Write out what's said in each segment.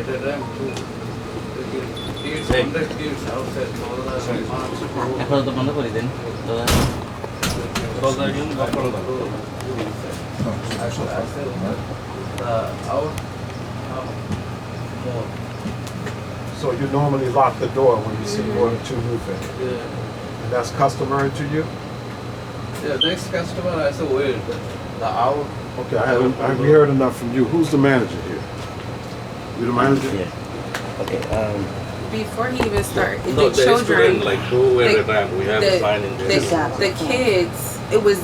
at a time too. Kids, 100 kids outside, all the marks. এখন তো বন্ধ করে দেন তো Out more. So you normally lock the door when you see more than 2 moving. Yeah. And that's customary to you? Yeah, next customer I say wait. The out. Okay, I haven't heard enough from you. Who's the manager here? You the manager? Yeah. Okay. Before he even started, No, the children, like two at a time. We have a sign in there. the kids, it was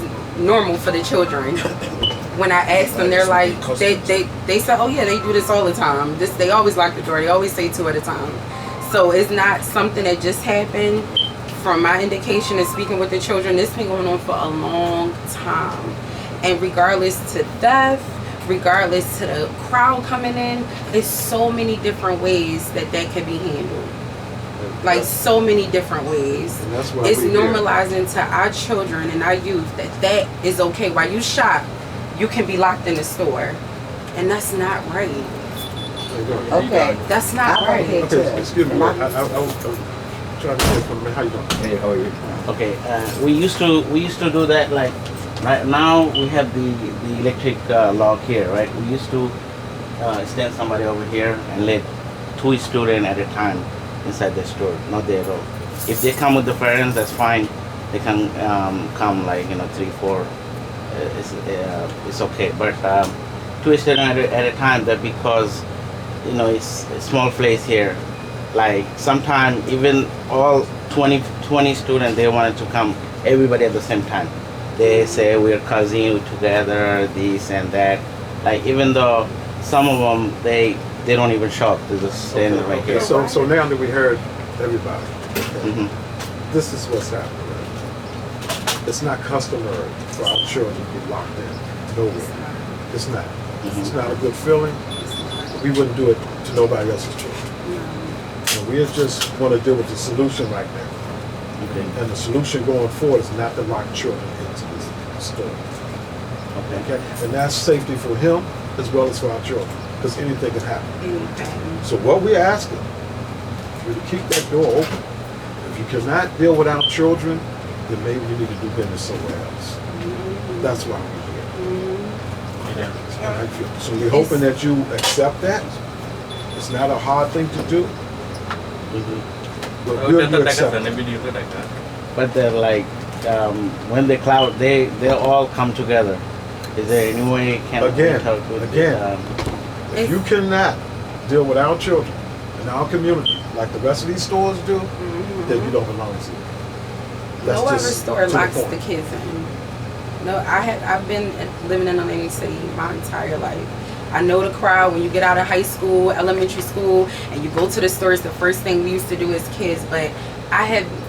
normal for the children. When I asked them, they're like, they said, oh yeah, they do this all the time. They always lock the door. They always say 2 at a time. So it's not something that just happened. From my indication and speaking with the children, this been going on for a long time. And regardless to theft, regardless to the crowd coming in, there's so many different ways that can be handled. Like so many different ways. And that's why It's we're here. normalizing to our children and our youth that is okay. While you shop, you can be locked in the store. And that's not right. Okay. That's not right. Okay, excuse me. I was trying to hear from me. How you doing? Hey, how are you? Okay. We used to do that like right now we have the electric lock here, right? We used to stand somebody over here and let 2 students at a time inside the store, not the row. If they come with the parents, that's fine. They can come like 3, 4. It's okay. But 2 students at a time. That because it's a small place here. Like sometimes even all 20 students they wanted to come everybody at the same time. They say we're cousins together, this and that. Like even though some of them they don't even shop, they just stand right here. So now that we heard everybody, Mhm. this is what's happening. Right? It's not customary for our children to be locked in nowhere. It's not. It's not a good feeling. We wouldn't do it to nobody else's children. And we just want to deal with the solution right now. Okay. And the solution going forward is not to lock children into this store. Okay. Okay? And that's safety for him as well as for our children, because anything can happen. So what we're asking is to keep that door open. If you cannot deal with our children, then maybe you need to do business somewhere else. That's why we're here. All right? So we're hoping that you accept that. It's not a hard thing to do. But you accept it. But they're like when they cloud, they all come together. Is there any way can Again, help with again. If you cannot deal with our children in our community like the rest of these stores do, then you don't belong here. That's No other just store to the locks point. the kids in. No, I've been living in Atlantic City my entire life. I know the crowd when you get out of high school, elementary school, and you go to the stores. The first thing we used to do as kids, but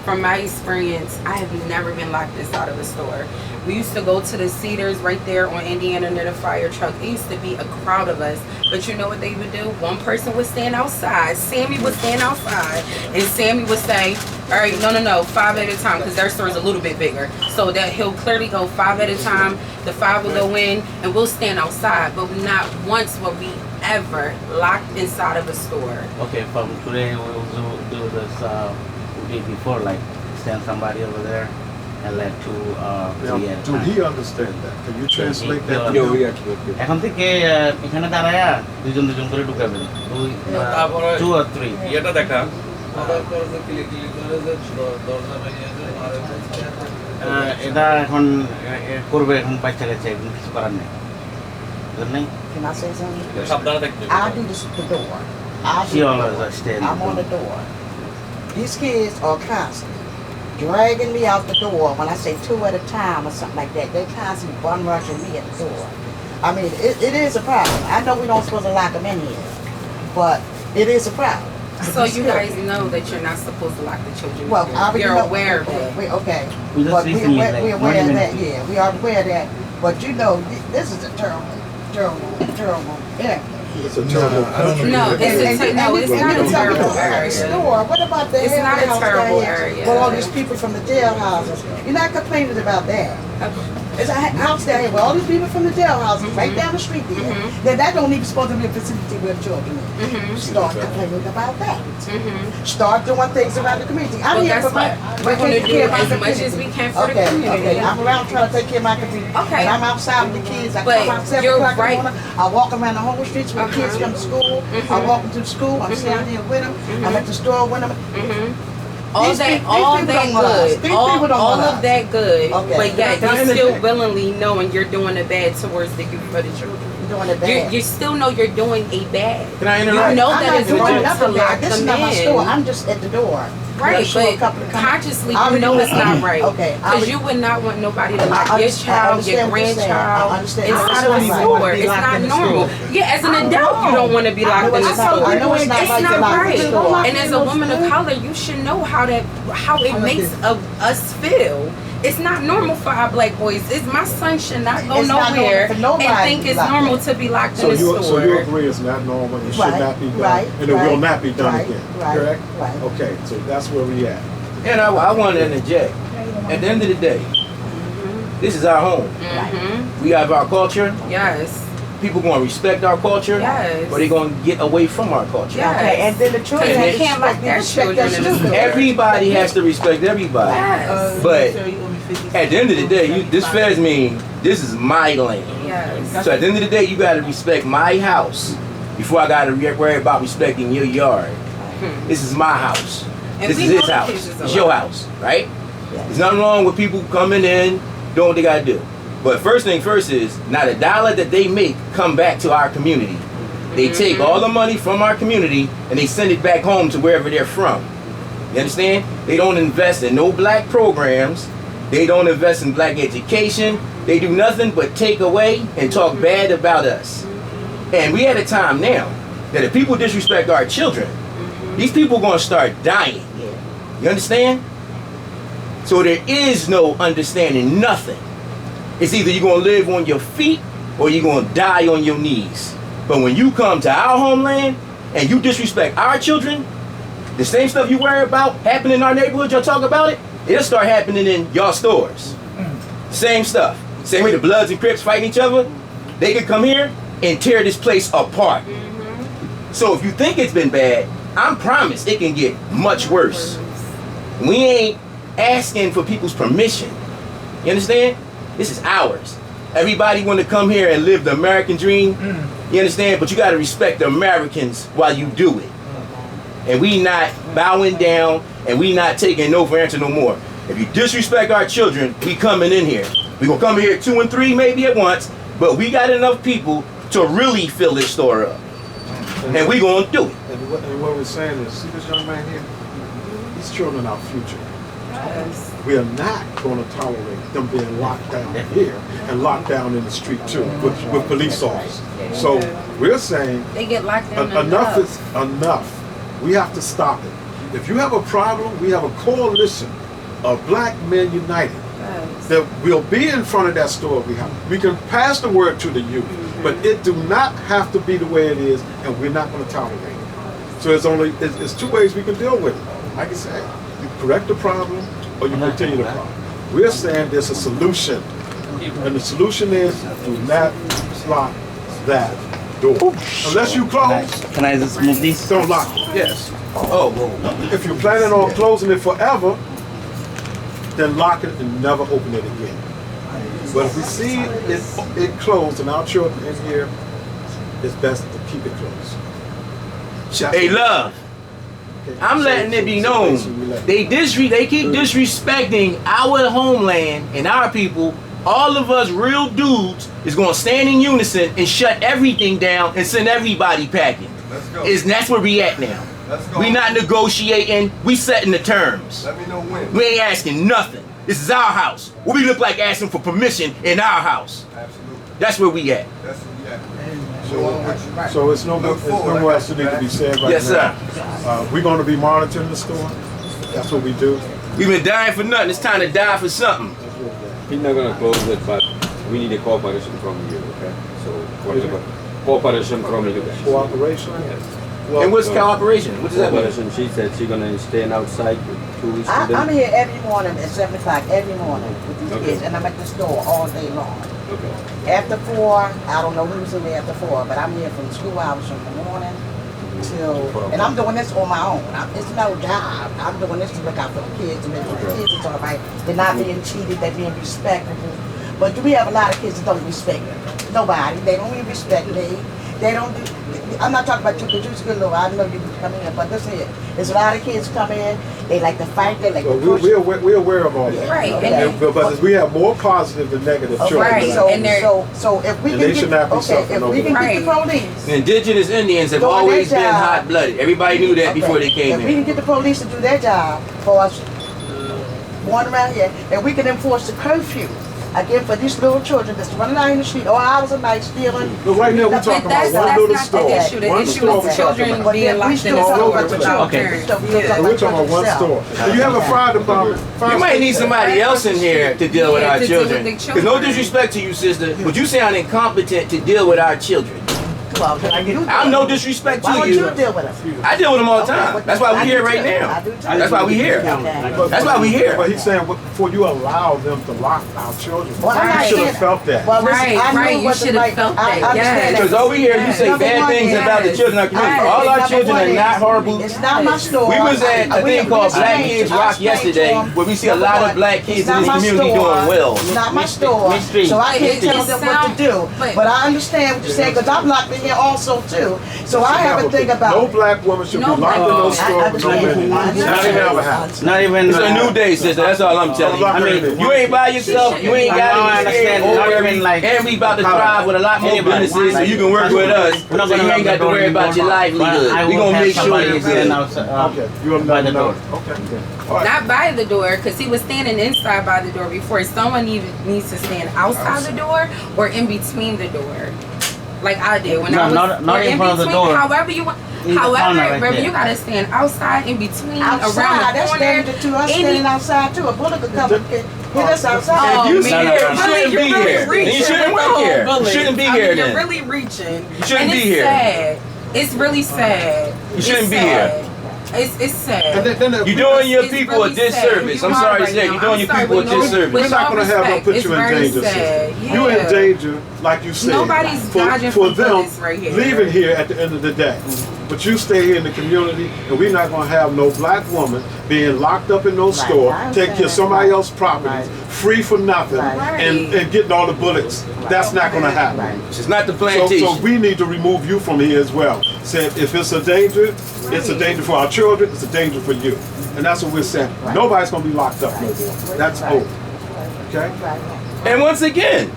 from my experience, I have never been locked inside of a store. We used to go to the Cedars right there on Indiana near the fire truck. It used to be a crowd of us. But you know what they would do? One person would stand outside. Sammy would stand outside. And Sammy would say, all right, no, 5 at a time, because their store is a little bit bigger. So that he'll clearly go 5 at a time. The 5 will go in, and we'll stand outside. But not once were we ever locked inside of a store. Okay, from today we'll do this day before, like stand somebody over there and let 2 Now, 3 at a do time. he understand that? Can you translate that? Yeah, to him? এখন থেকে এখানে দাঁড়ায়া দুজন করে ঢুকাবেন 2 or 3 এটা দেখা Order করে যে click করে যে দরজা ভেঙে যায় আর এটা এখন করবে এখন বাচ্চা কাছে এখন কিছু করার নেই বুঝলেন Can I say something? সাবধানে থাকতে I do the door. She always stay in the I'm on door. the door. These kids are constantly dragging me out the door. When I say 2 at a time or something like that, they constantly bum rushing me at the door. I mean, it is a problem. I know we don't supposed to lock them in here, but it is a problem. So you guys know that you're not supposed to lock the children. Well, I already You're know, aware of it. Okay. We just But recently, like, we're aware of 1 that, minute. yeah. We are aware of that. But you know, this is a terrible area. It's a terrible country. No, it's not a terrible area. Store. What about the It's not a house terrible down here area. with all these people from the jailhouses? You're not complaining about that. It's a house down here with all these people from the jailhouse right down the street there. Then that don't even supposed to be a facility where children live. Start complaining about that. Start doing things around the community. I'm Well, here that's for my, what we're going to do as much as we can for the community. Okay, I'm around trying to take care of my community. Okay. And I'm outside with the kids. I But come out 7 you're o'clock in right. the morning. I walk around the whole streets when kids come to school. I walk them to school. I'm down here with them. I'm at the store with them. All These that, people all don't that want us. good, These people don't all want of us. that good, Okay. but yet Can I you still interject? willingly knowing you're doing a bad towards the youth for the children. Doing it bad. You still know you're doing a bad. Can I You interrupt? know I'm that not it's doing wrong nothing to bad. lock This is them not my store. in. I'm just at the door. Right, Sure, a but couple of come- consciously I you know already- it's not right. Okay, I Because already- you would not want nobody to I lock your understand child, your what you're saying. I grandchild understand. inside of I the know store. it's It's not not in the normal. store. Yeah, as an adult, you don't want to be I locked know in the it's not- store. I know it's not It's right to not lock in the right. store. And as a woman of color, you should know how it makes us feel. It's not normal for our black boys. My son should not go It's not nowhere normal for nobody and think to it's lock normal in. to be locked So in the you store. agree it's not normal, it should Right, not be done, right, and it will right, not be done right, again, right, correct? right. Okay, so that's where we at. And I want to interject. At the end of the day, this is our home. We have our culture. Yes. People going to respect our culture, Yes. or they going to get away from our culture. Yes. Okay, and then the children And have they to can't lock respect their children in the children. store. Everybody has to respect everybody. Yes. But at the end of the day, this feds mean this is my land. Yes. So at the end of the day, you got to respect my house before I got to worry about respecting your yard. This is my house. And This we is know his the house. kids is It's your alive. house, right? There's nothing wrong with people coming in, doing what they got to do. But first thing first is, not a dollar that they make come back to our community. They take all the money from our community and they send it back home to wherever they're from. You understand? They don't invest in no black programs. They don't invest in black education. They do nothing but take away and talk bad about us. And we at a time now that if people disrespect our children, these people are going to start dying. You understand? So there is no understanding, nothing. It's either you're going to live on your feet or you're going to die on your knees. But when you come to our homeland and you disrespect our children, the same stuff you worry about happening in our neighborhood, y'all talk about it, it'll start happening in y'all stores. Same stuff. Same way the Bloods and Crips fighting each other, they could come here and tear this place apart. So if you think it's been bad, I promise it can get much worse. We ain't asking for people's permission. You understand? This is ours. Everybody want to come here and live the American dream. You understand? But you got to respect the Americans while you do it. And we not bowing down and we not taking no for answer no more. If you disrespect our children, we coming in here. We gonna come here 2 and 3 maybe at once, but we got enough people to really fill this store up. And we gonna do it. And what we're saying is, see this young man here? These children are our future. Yes. We are not going to tolerate them being locked down here and locked down in the street too with police officers. So we're saying They get locked in enough is enough. We have to stop it. If you have a problem, we have a coalition of black men united Yes. that will be in front of that store. We can pass the word to the youth, but it do not have to be the way it is, and we're not going to tolerate it. So it's 2 ways we can deal with it. Like I said, you correct the problem or you continue the problem. We're saying there's a solution, and the solution is do not lock that door. Unless you close, Can I just move these? don't lock it. Yes. Oh, whoa. If you're planning on closing it forever, then lock it and never open it again. But if we see it closed and our children in here, it's best to keep it closed. Hey, love. Okay. I'm letting it be known. They keep disrespecting our homeland and our people. All of us real dudes is gonna stand in unison and shut everything down and send everybody packing. Let's go. That's where we at now. Let's go. We not negotiating, we setting the terms. Let me know when. We ain't asking nothing. This is our house. What we look like asking for permission in our house. Absolutely. That's where we at. That's what we at. So I'm with you. So it's no more else that need to be said right Yes, now. sir. We're going to be monitoring the store. That's what we do. We've been dying for nothing. It's time to die for something. He's not gonna close it, but we need a cooperation from you, okay? So whatever cooperation from you guys. Cooperation. And what's cooperation? What does that mean? Cooperation. She said she's gonna stand outside weeks. I'm here every morning at 7 o'clock, every morning with these Okay. kids, and I'm at the store all day long. Okay. After 4, I don't know who's in there after 4, but I'm here from school hours from the morning till, and I'm doing this on my own. It's no job. I'm doing this to look out for the kids and make sure the kids is all right. They're not being cheated, they're being respectful. But do we have a lot of kids that don't respect nobody? They don't even respect me. They don't do, I'm not talking about you, because you're good, Lord. I know you come in, but listen here. There's a lot of kids come in, they like to fight, they like So to push. we're aware of all that. Right, Okay. and But we have more positive than negative children. Right, So, and they're- so if we And can they should not get, be okay, suffering if no we can more. get the police. Indigenous Indians have Doing their always been job. hot-blooded. Everybody knew that before they came If we in. can get the police to do their job for us, going around here, and we can enforce the curfew. Again, for these little children that's running out in the street all hours of night stealing. But right now we're But talking that's about one little not store. the issue. The One issue store is we're the talking children about. But being then we locked in still the talk store about the without children. Okay. parents. So we don't talk And about we're talking about one children store. And you have a fire department. You might need somebody else in here to deal with Yeah, our to deal with children. the Because no children. disrespect to you, sister, but you sound incompetent to deal with our children. Well, can I get I'm no disrespect Why to don't you. you deal with them? I deal with them all the Okay, time. but That's why I we're do here too. right I now. do too. That's why we're here. Okay. That's why we here. But he's saying before you allow them to lock our children, Well, I'm not you should saying- have felt that. Well, listen, Right, I knew right, it you wasn't should have right. felt I that, understand yes. Because over here, you say Number bad one, things yes. about the children in our community. Yes. All our Number children one are is, not horrible. It's not my store. We was at a thing called Black Kids Rock yesterday, where we see a lot of black kids in this community doing well. It's not my store, Miss Street. so I can't It tell them what to do. but- But I understand what you're saying, because I'm locked in here also too. So I have a thing about No it. black woman should No be locked in black- those I stores with no understand. men. I Not even understand. ever happen. Not even. It's a new day, sister. That's all I'm telling you. I mean, You ain't by yourself. You ain't I got know, I any understand. experience. Not Don't even worry. like- And we about to thrive with a lot more Anybody. businesses, so you can work with us. We're not So you gonna ain't got to knock the worry door about your anymore. livelihood. I We will gonna have make sure somebody you're stand good. outside, Okay, you'll by let the them know. door. Okay. All right. Not by the door, because he was standing inside by the door before. Someone even needs to stand outside the door or in between the door, like I did when No, I was. not or in front of the between, door. However you want. In the corner However, right baby, there. you gotta stand outside, in between, around Outside, the that's corner. standing too. I'm standing outside too. A bullet could come and hit us outside. Oh, If you man. scared, you No, shouldn't You're be really here. And you reaching shouldn't with work the here. whole You shouldn't be bullet. here You're then. really reaching. You shouldn't and be it's here. Sad. It's really sad. You shouldn't It's be sad. here. It's sad. And then You're doing your It's people a really sad. disservice. I'm You sorry to are say, right you're now. doing I'm your sorry, people a with no- disservice. We're with not all going to have no respect, put it's you in very danger, sad. sister. Yeah. You in danger, like you said. Nobody's dodging for from them bullets right here. leaving here at the end of the day. But you stay here in the community, and we're not going to have no black woman being locked up in no Right, store, I taking care of somebody understand. else's properties, Right. free for nothing, Right. and getting all the bullets. That's not going to happen. Right. It's not the So plantation. we need to remove you from here as well. Say if it's a danger, it's a danger for our children, it's a danger for you. And that's what we're saying. Right. Nobody's going to be locked up no more. That's Right. over. Okay? Right. And once again,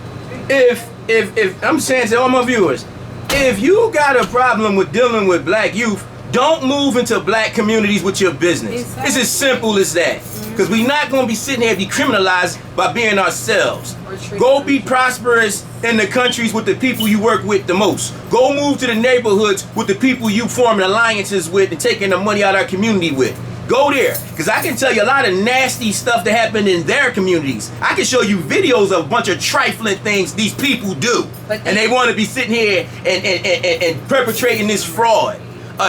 if I'm saying to all my viewers, if you got a problem with dealing with black youth, don't move into black communities with your business. Exactly. It's as simple as that. Because we're not going to be sitting here decriminalized by being ourselves. Go be prosperous in the countries with the people you work with the most. Go move to the neighborhoods with the people you forming alliances with and taking the money out of our community with. Go there, because I can tell you a lot of nasty stuff that happened in their communities. I can show you videos of a bunch of trifling things these people do. But And they want to be sitting here and perpetrating this fraud.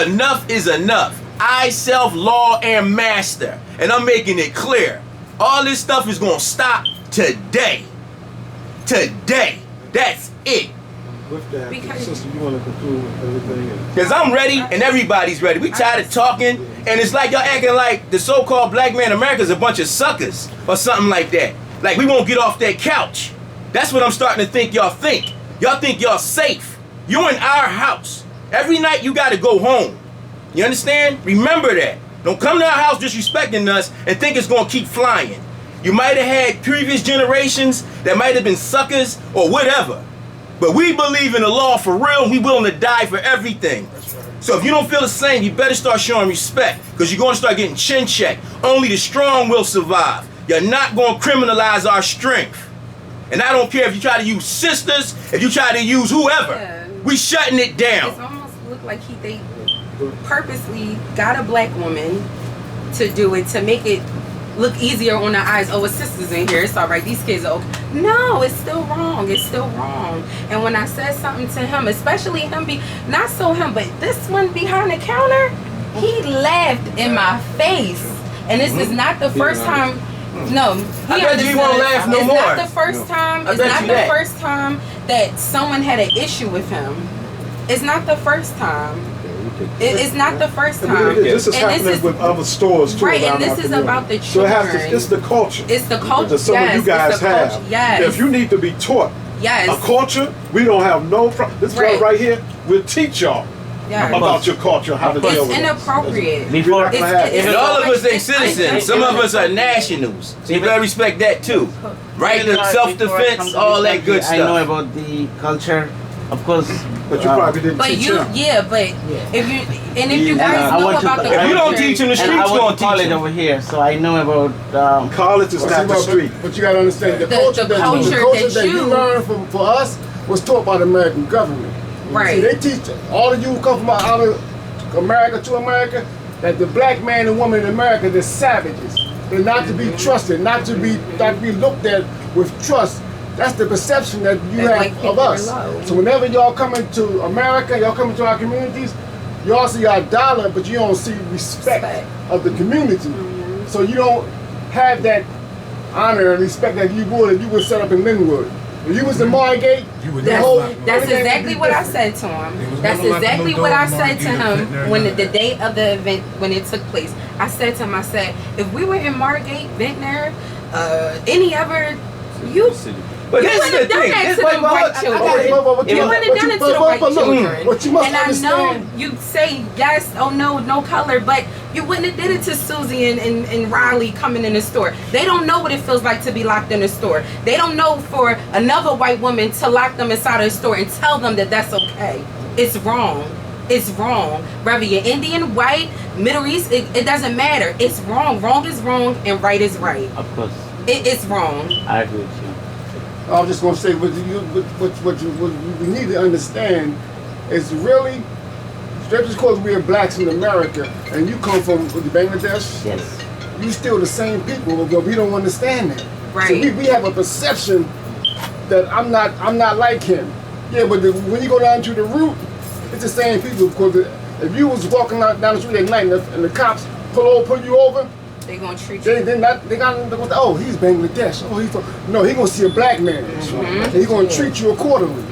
Enough is enough. I self-law and master. And I'm making it clear. All this stuff is going to stop today. Today. That's it. With that, Because- sister, you want to conclude with everything? Because I'm ready and everybody's ready. We tired of talking, and it's like y'all acting like the so-called black man in America is a bunch of suckers or something like that. Like we won't get off that couch. That's what I'm starting to think y'all think. Y'all think y'all safe. You're in our house. Every night you got to go home. You understand? Remember that. Don't come to our house disrespecting us and think it's going to keep flying. You might have had previous generations that might have been suckers or whatever. But we believe in the law for real, and we willing to die for everything. So if you don't feel the same, you better start showing respect, because you're going to start getting chin checked. Only the strong will survive. You're not going to criminalize our strength. And I don't care if you try to use sisters, if you try to use whoever. Yeah. We shutting it It's down. almost looked like they purposely got a black woman to do it to make it look easier on the eyes. Oh, his sister's in here. It's all right. These kids are okay. No, it's still wrong. It's still wrong. And when I said something to him, especially him, not so him, but this one behind the counter, he laughed in my face. And this is not the first time. No, I bet you won't laugh no it's more. not the first time. I It's bet not you the that. first time that someone had an issue with him. It's not the first time. It's not the first time. This is And this happening is- with other stores too. Right, and around this our is community. about the So it has children. to, it's the culture. It's the culture. That some of Yes, you it's guys the have. culture. Yes. If you need to be taught Yes. a culture, we don't have no problem. This Right. right here will teach y'all Yes. about your culture, how to deal It's with it. inappropriate. Before, We're not gonna have it. And all of us ain't It's citizens. Some of us are nationals. So you better respect that too. Right to Before I self-defense, come to all this that good country, I know stuff. about the culture, of course. But you probably didn't But teach you, him. yeah, but if you and if you And guys I know went to- about the If you don't culture, teach them, the And streets I went gonna to college teach them. over here, so I know about. College is not the street. But you gotta understand the The culture culture that that you you- learned from for us was taught by the American government. Right. See, they teach all of you who come from out of America to America that the black man and woman in America, they're savages. They're not to be trusted, not to be looked at with trust. That's the perception that you That white have people of us. are low. So whenever y'all come into America, y'all come into our communities, y'all see our dollar, but you don't see respect Respect. of the community. So you don't have that honor and respect that you would if you were set up in Linwood. If you was in Margate, the whole That's everything exactly would be what I different. said to him. was That's never like exactly no what I dog said to Margate him event, when none the of date of the event when it took place. I said to him, I said, if we were in Margate, Ventnor, any other, you But you this is wouldn't the have done thing. that This- to but- the but- white I- children. But You wouldn't have done it to the white but look, children. what you must And I know understand. you say yes, oh no color, but you wouldn't have did it to Susie and Riley coming in the store. They don't know what it feels like to be locked in the store. They don't know for another white woman to lock them inside of the store and tell them that that's okay. It's wrong. It's wrong. Whether you're Indian, white, Middle East, it doesn't matter. It's wrong. Wrong is wrong and right is right. Of course, It's wrong. I agree with you. I was just gonna say what we need to understand is really just because we're blacks in America and you come from Bangladesh, Yes. you still the same people, but we don't understand that. Right. So we have a perception that I'm not like him. Yeah, but when you go down to the root, it's the same people. Because if you was walking down the street at night and the cops pull you over, They gonna treat you. they got oh, he's Bangladesh. Oh, he's from, no, he gonna see a black man. And he gonna treat you accordingly.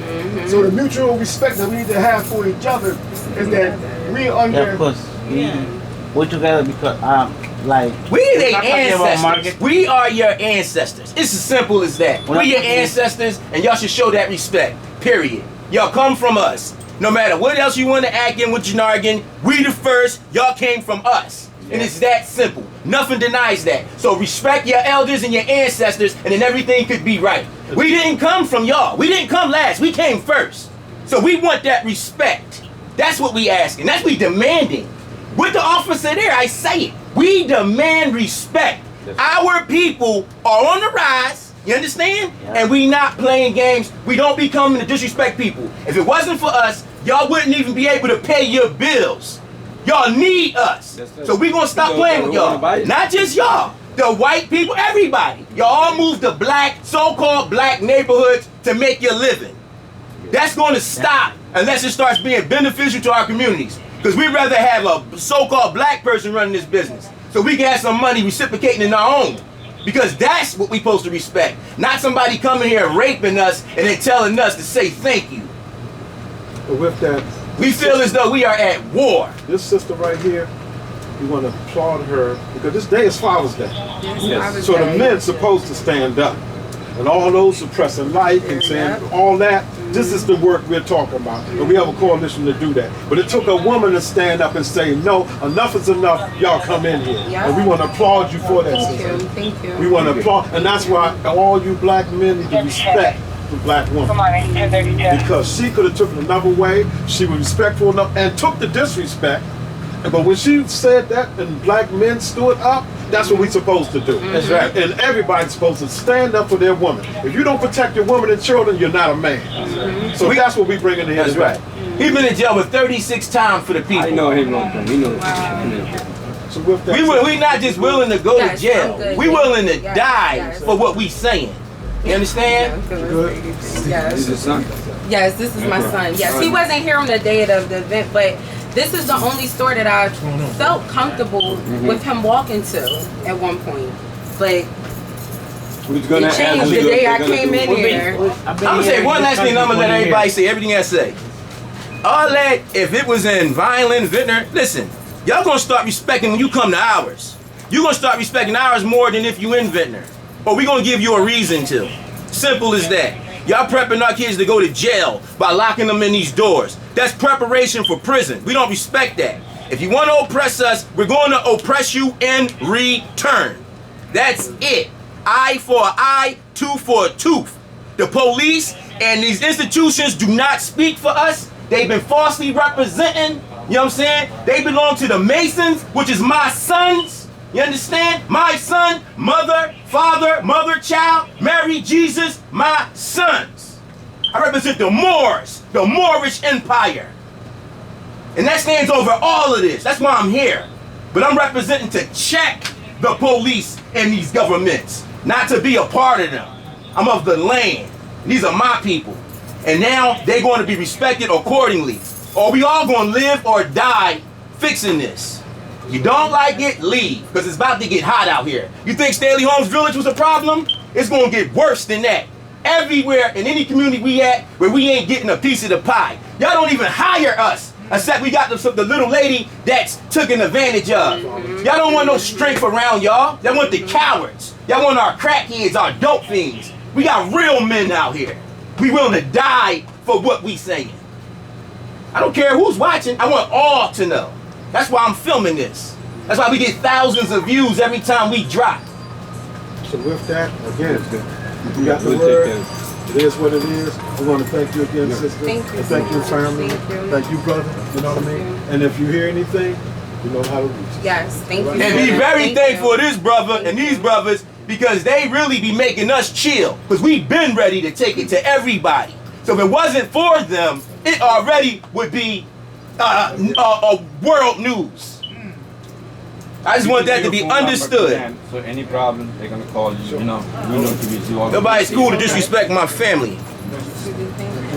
So the mutual respect that we need to have for each other is that we Yeah, under. of course. We're together because, like. We we're ain't not talking about ancestors. market. We are your ancestors. It's as simple as that. We're We're your not talking- ancestors, and y'all should show that respect. Period. Y'all come from us. No matter what else you want to act in with jargon, we the first. Y'all came from us. And it's that simple. Nothing denies that. So respect your elders and your ancestors, and then everything could be right. We didn't come from y'all. We didn't come last. We came first. So we want that respect. That's what we asking. That's what we demanding. With the officer there, I say it. We demand respect. Our people are on the rise. You understand? Yeah. And we not playing games. We don't be coming to disrespect people. If it wasn't for us, y'all wouldn't even be able to pay your bills. Y'all need us. So we gonna stop playing with y'all. Not just y'all. The white people, everybody. Y'all all move to black, so-called black neighborhoods to make your living. That's gonna stop unless it starts being beneficial to our communities. Because we'd rather have a so-called black person running this business so we can have some money reciprocating in our own. Because that's what we supposed to respect. Not somebody coming here raping us and then telling us to say thank you. But with that, We feel as though we are at war. this sister right here, we want to applaud her because this day is Father's Day. Yes. So the men's supposed to stand up. And all those suppressing light and saying all that, this is the work we're talking about. And we have a coalition to do that. But it took a woman to stand up and say, no, enough is enough, y'all come in here. Yeah. And we want to applaud you for that, Thank sister. you. Thank you. We want to applaud, and that's why all you black men need to respect the black woman. Because she could have took it another way, she was respectful enough and took the disrespect. But when she said that and black men stood up, that's what we're supposed to do. That's right. And everybody's supposed to stand up for their woman. If you don't protect your woman and children, you're not a man. So that's what we bring in here. That's right. He's been in jail with 36 times for the people. I know him long time. He knows. So with that, We not just willing to go Yes, to jail. I'm good. We willing to Yes, die yes. for what we saying. You understand? Good. He's Yes. his son. Yes, this is my son. Yes, he wasn't here on the day of the event, but This is the only store that I felt comfortable with him walking to at one point. But Who's gonna it changed the day I came in here. I'm gonna say one last thing, and I'm gonna let everybody say everything I say. All that, if it was in Vineland, Vintner, listen, y'all gonna start respecting when you come to ours. You're gonna start respecting ours more than if you in Vintner. Or we gonna give you a reason to. Simple as that. Y'all prepping our kids to go to jail by locking them in these doors. That's preparation for prison. We don't respect that. If you want to oppress us, we're going to oppress you in return. That's it. Eye for an eye, tooth for a tooth. The police and these institutions do not speak for us. They've been falsely representing, you know what I'm saying? They belong to the Masons, which is my sons. You understand? My son, mother, father, mother, child, Mary, Jesus, my sons. I represent the Moors, the Moorish Empire. And that stands over all of this. That's why I'm here. But I'm representing to check the police and these governments, not to be a part of them. I'm of the land. These are my people. And now they're going to be respected accordingly. Or we all going to live or die fixing this. You don't like it, leave, because it's about to get hot out here. You think Staley Holmes Village was a problem? It's going to get worse than that. Everywhere in any community we at where we ain't getting a piece of the pie. Y'all don't even hire us, except we got the little lady that's taken advantage of. Y'all don't want no strength around y'all. Y'all want the cowards. Y'all want our crackheads, our dope fiends. We got real men out here. We willing to die for what we saying. I don't care who's watching. I want all to know. That's why I'm filming this. That's why we get thousands of views every time we drop. So with that, again, you got the word. It is what it is. I want to thank you again, sister. Thank you. And thank you, family. Thank you. Thank you, brother. You know what I mean? And if you hear anything, you know how to reach us. Yes, thank you. And be very Thank thankful you. to this brother and these brothers because they really be making us chill. Because we've been ready to take it to everybody. So if it wasn't for them, it already would be world news. I just want that to be understood. So any problem, they're gonna call you. You know, we know to be you. Nobody's cool to disrespect my family. Thank you.